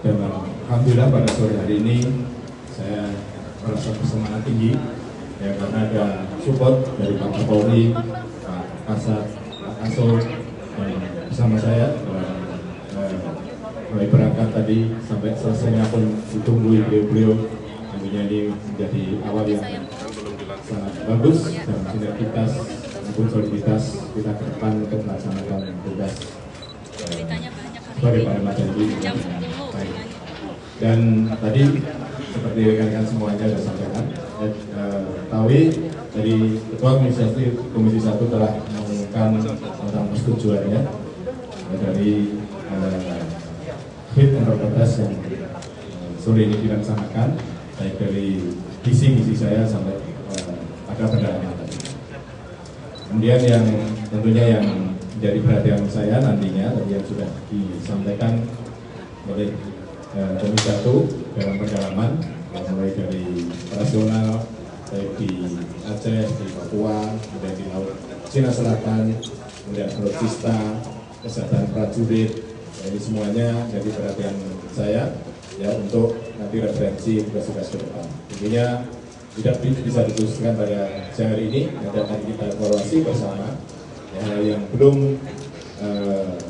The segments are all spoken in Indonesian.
Dan alhamdulillah pada sore hari ini saya merasa bersemangat tinggi ya, karena ada support dari Pak Kapolri, Pak Kasat, Pak Kasol, dan bersama saya mulai berangkat tadi sampai selesainya pun ditunggu beliau-beliau. Tentunya ini menjadi awal yang sangat bagus dan sinergitas maupun soliditas kita ke depan untuk melaksanakan tugas sebagai Panglima TNI. Dan tadi seperti rekan-rekan semuanya sudah sampaikan, Tawi dari Ketua Komisi 1 telah mengumumkan tentang persetujuannya dari fit and proper test yang sore ini dilaksanakan, baik dari visi saya sampai ada pendalaman tadi. Kemudian yang tentunya yang menjadi perhatian saya nantinya tadi yang sudah disampaikan oleh Komisi 1 dalam pendalaman, mulai dari operasional baik di Aceh, di Papua, kemudian di Laut Cina Selatan, kemudian alutsista, kesehatan prajurit, ini semuanya jadi perhatian saya ya untuk nanti referensi tugas-tugas ke depan. Tentunya tidak bisa diteruskan pada siang hari ini, nanti akan kita evaluasi bersama. Ya, hal yang belum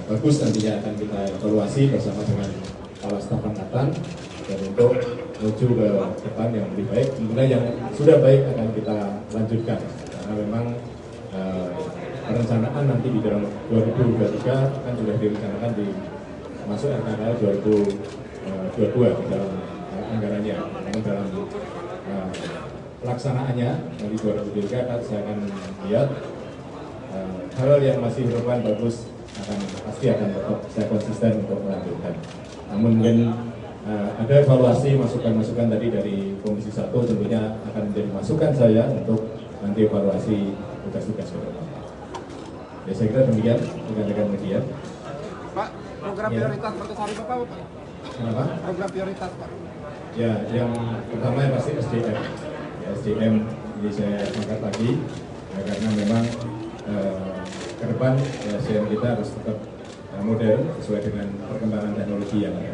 bagus nantinya akan kita evaluasi bersama dengan kepala staf angkatan dan untuk menuju ke depan yang lebih baik. Kemudian yang sudah baik akan kita lanjutkan karena memang perencanaan nanti di dalam 2023 kan sudah direncanakan di masuk anggaran 2022 di dalam anggarannya. Namun dalam pelaksanaannya dari 2023 saya akan lihat hal yang masih relevan bagus pasti akan tetap saya konsisten untuk melanjutkan. Namun mungkin ada evaluasi masukan-masukan tadi dari Komisi 1 tentunya akan menjadi masukan saya untuk nanti evaluasi tugas-tugas ke depan. Ya saya kira demikian rekan-rekan media. Pak, program prioritas Pertusari Bapak apa? Kenapa? Program prioritas Pak. Ya, yang pertama yang pasti SDM. Ya, SDM ini saya angkat lagi ya, karena memang ke depan ya, SDM kita harus tetap modern sesuai dengan perkembangan teknologi yang ada.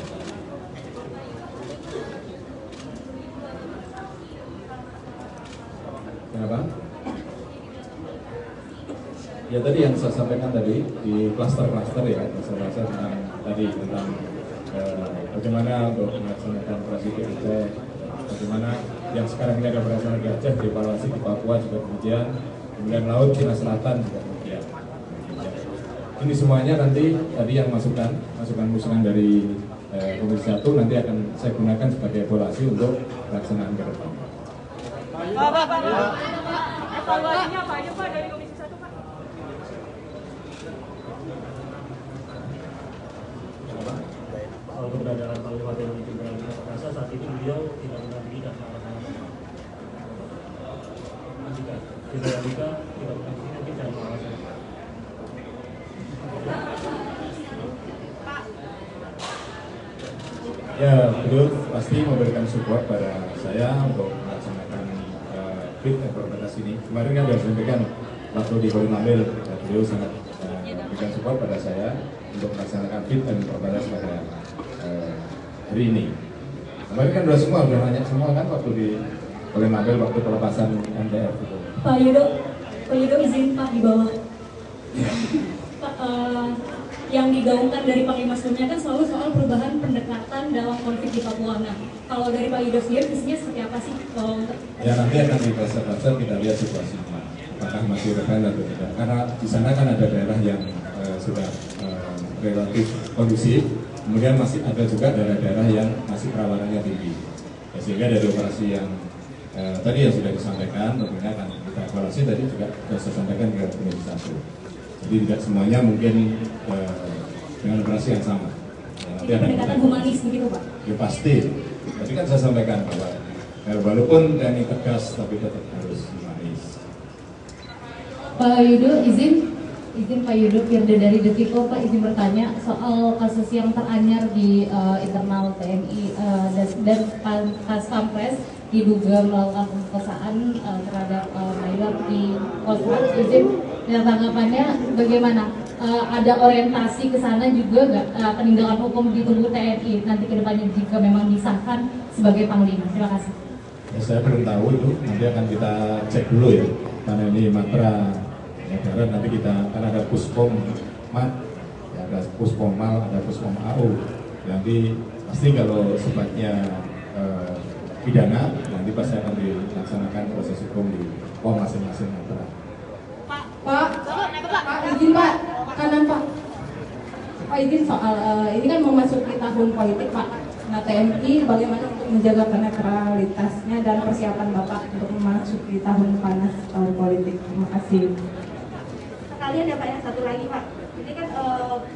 Kenapa? Ya tadi yang saya sampaikan tadi di klaster-klaster ya, klaster-klaster tentang bagaimana untuk melaksanakan operasi di Aceh, bagaimana yang sekarang ini ada operasi di Aceh, dievaluasi di Papua juga kemudian Laut Cina Selatan juga kemudian. Ini semuanya nanti tadi yang masukan dari Komisi 1 nanti akan saya gunakan sebagai evaluasi untuk pelaksanaan ke depan. Pak, evaluasinya apa aja Pak dari Komisi 1 Pak? Soal keberadaan Panglima TNI Jenderal Muhammad Perkasa saat itu beliau tidak mendampingi dan jika tidak mendampingi mungkin dan alasan. Ya, beliau pasti memberikan support pada saya untuk melaksanakan fit and proper test ini. Kemarin kan sudah disampaikan waktu di Kolin Ambil, beliau sangat memberikan support pada saya untuk melaksanakan fit and proper test pada hari ini. Kemarin kan udah nanya semua kan waktu di Kolin Ambil waktu pelepasan MTF itu. Pak Yudo izin Pak di bawah. Pak, yang digaungkan dari Panglima sebelumnya kan selalu soal perubahan pendekatan dalam konflik di Papua. Nah, kalau dari Pak Yudo sendiri visinya seperti apa sih? Ya nanti akan di klaster-klaster kita lihat situasinya, apakah masih relevan atau tidak. Karena di sana kan ada daerah yang sudah relatif kondusif, kemudian masih ada juga daerah-daerah yang masih kerawanannya tinggi. Ya, sehingga dari operasi yang tadi yang sudah disampaikan, tentunya akan kita evaluasi tadi juga sudah saya sampaikan ke Komisi 1. Jadi tidak semuanya mungkin dengan operasi yang sama. Ya, pendekatan humanis begitu Pak? Ya pasti. Tadi kan saya sampaikan bahwa walaupun TNI tegas tapi tetap harus humanis. Pak Yudo izin Pak Yudo Firda dari Detiko, Pak izin bertanya soal kasus yang teranyar di internal TNI dan Pas Pampres diduga melakukan pemerkosaan terhadap mayor di Kostrat. Izin dan tanggapannya bagaimana? ada orientasi ke sana juga nggak, penindakan hukum di tubuh TNI nanti kedepannya jika memang disahkan sebagai panglima? Terima kasih. Ya, saya belum tahu itu, nanti akan kita cek dulu ya, karena ini matra negara, nanti kita akan ada puspom mat, ya, ada puspom-mal, ada puspom AU. Nanti pasti kalau sifatnya pidana, nanti pasti akan dilaksanakan proses hukum di pom masing-masing matra. Pak, izin Pak, kanan Pak. Pak izin soal ini kan memasuki tahun politik Pak. Nah TNI bagaimana untuk menjaga netralitasnya dan persiapan Bapak untuk memasuki tahun panas tahun politik? Terima kasih. Sekalian ya Pak ya, satu lagi Pak. Ini kan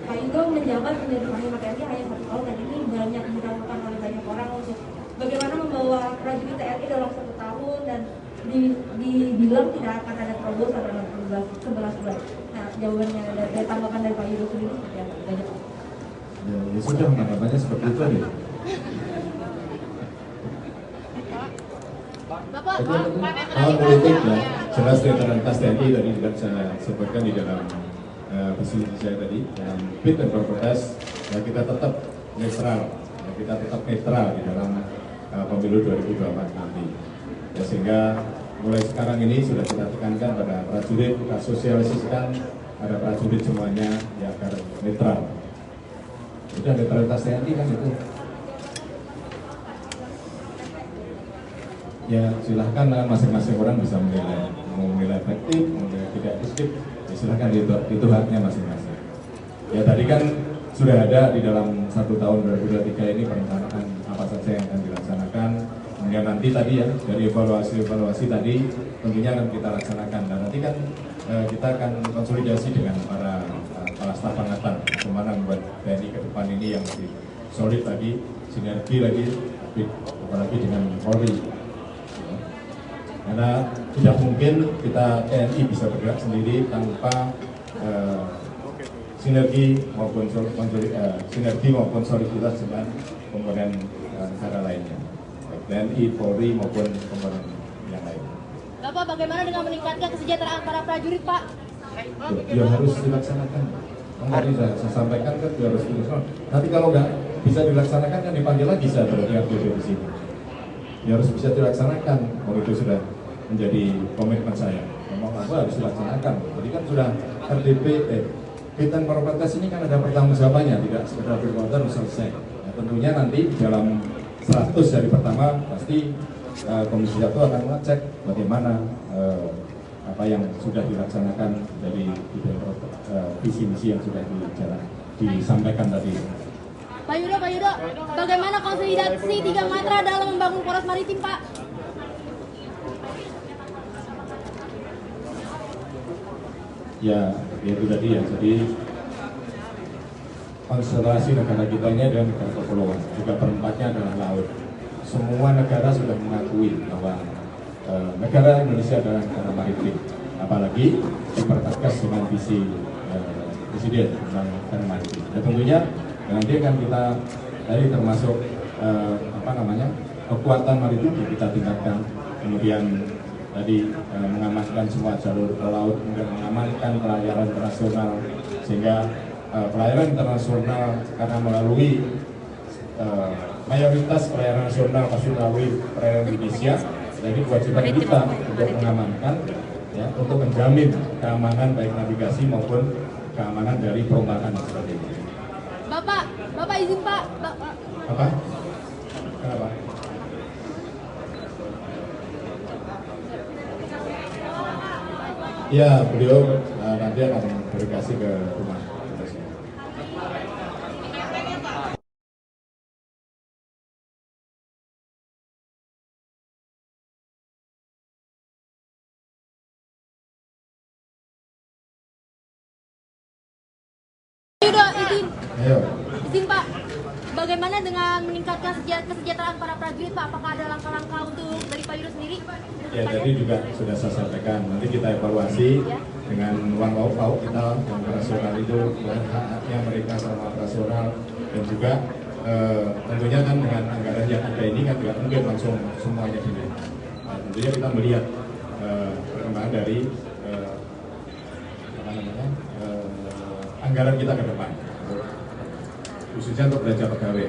Pak Yudo menjabat menjadi Panglima TNI hanya 1 tahun dan ini banyak dilakukan oleh banyak orang untuk bagaimana membawa prajurit TNI dalam 1 tahun dan dibilang tidak akan ada terobosan dalam 11 bulan. Nah, jawabannya dari tanggapan dari Pak Yudo sendiri seperti apa? Banyak Pak. Ya sudah, tanggapannya seperti itu aja. Hal politik ya, jelas netralitas TNI tadi juga saya sebutkan di dalam visi saya tadi dalam fit dan proper test, ya kita tetap netral, ya kita tetap netral di dalam pemilu 2024 nanti. Ya, sehingga mulai sekarang ini sudah kita tekankan pada prajurit, kita sosialisasikan pada prajurit semuanya ya agar netral. Sudah netralitas TNI kan itu. Ya silahkan masing-masing orang bisa menilai, mau menilai efektif, mau menilai tidak efektif, ya silahkan itu haknya masing-masing. Ya tadi kan sudah ada di dalam 1 tahun 2023 ini perencanaan apa saja yang akan dilaksanakan. Kemudian nanti tadi ya dari evaluasi tadi tentunya akan kita laksanakan dan nanti kan kita akan konsolidasi dengan para staf angkatan bagaimana membuat TNI ke depan ini yang lebih solid lagi, sinergi lagi, apalagi dengan Polri. Karena tidak mungkin kita TNI bisa bergerak sendiri tanpa sinergi maupun soliditas dengan komponen negara lainnya, baik TNI, Polri maupun komponen yang lain. Bapak, bagaimana dengan meningkatkan kesejahteraan para prajurit Pak? Ya harus dilaksanakan. Tadi saya sampaikan kan harus dilaksanakan. Nanti kalau nggak bisa dilaksanakan kan dipanggil lagi saya terlihat di sini. Ya harus bisa dilaksanakan. Oh itu sudah menjadi komitmen saya. Memang apa harus dilaksanakan. Jadi kan sudah RDP, fit and proper test ini kan ada pertanggungjawabannya, tidak sekedar berkomentar selesai. Ya, tentunya nanti dalam 100 hari pertama pasti Komisi 1 akan mengecek bagaimana apa yang sudah dilaksanakan dari visi misi yang sudah disampaikan tadi. Pak Yudo, bagaimana konsolidasi 3 matra dalam membangun poros maritim Pak? Ya itu tadi ya, jadi konstelasi negara kita ini adalah negara kepulauan, juga perempatnya adalah laut. Semua negara sudah mengakui bahwa negara Indonesia adalah negara maritim, apalagi dipertegas dengan visi Presiden tentang negara maritim. Dan tentunya nanti akan kita tadi termasuk kekuatan maritim kita tingkatkan, kemudian tadi mengamankan semua jalur laut, kemudian mengamankan pelayaran internasional, sehingga pelayaran internasional karena melalui mayoritas pelayaran nasional pasti melalui perairan Indonesia, jadi kewajiban kita untuk mengamankan, ya, untuk menjamin keamanan baik navigasi maupun keamanan dari perombakan dan sebagainya. Bapak izin Pak. Apa? Kenapa? Ya, beliau nanti akan verifikasi ke rumah. Izin Pak, bagaimana dengan meningkatkan kesejahteraan para prajurit Pak? Apakah ada langkah-langkah untuk dari Pak Yudo sendiri? Ya tadi juga sudah saya sampaikan, nanti kita evaluasi dengan uang lauk kita yang operasional itu, hak-haknya mereka sama operasional, dan juga tentunya kan dengan anggaran yang ada ini kan tidak mungkin langsung semuanya dinaik. Nah, tentunya kita melihat perkembangan dari anggaran kita ke depan, khususnya untuk belanja pegawai.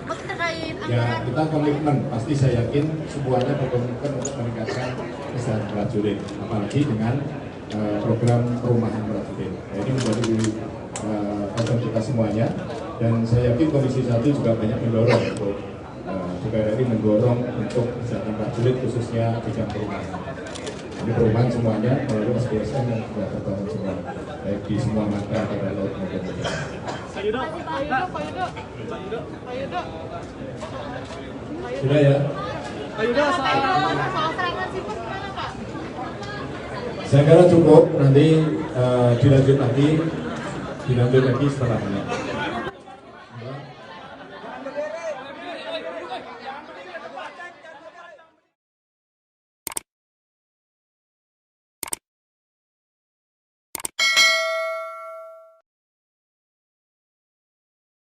Mas terkait Ya, anggaran kita komitmen, pasti saya yakin semuanya berkomitmen untuk meningkatkan kesejahteraan prajurit, apalagi dengan program perumahan prajurit. Nah, ini menjadi concern kita semuanya, dan saya yakin Komisi 1 juga banyak mendorong untuk DPR RI mendorong untuk kesejahteraan prajurit khususnya bidang perumahan. Jadi perumahan semuanya melalui SPSN yang sudah terbangun semua, baik di semua matra antara laut maupun udara. Sudah ya? soal serangan situs gimana Pak? Saya kira cukup, nanti dilanjut lagi setelahnya.